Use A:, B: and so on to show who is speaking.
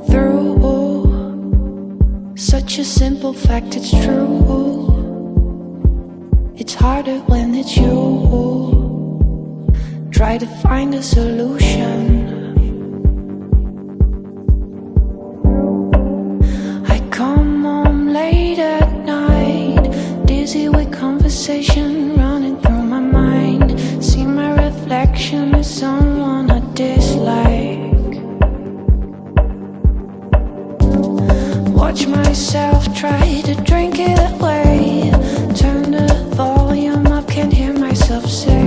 A: through. Such a simple fact, it's true. It's harder when it's you. Try to find a solution. I come home late at night, dizzy with conversation running through my mind. See my reflection as someone I dislike. Watch myself try to drink it away. Turn the volume up, can't hear myself say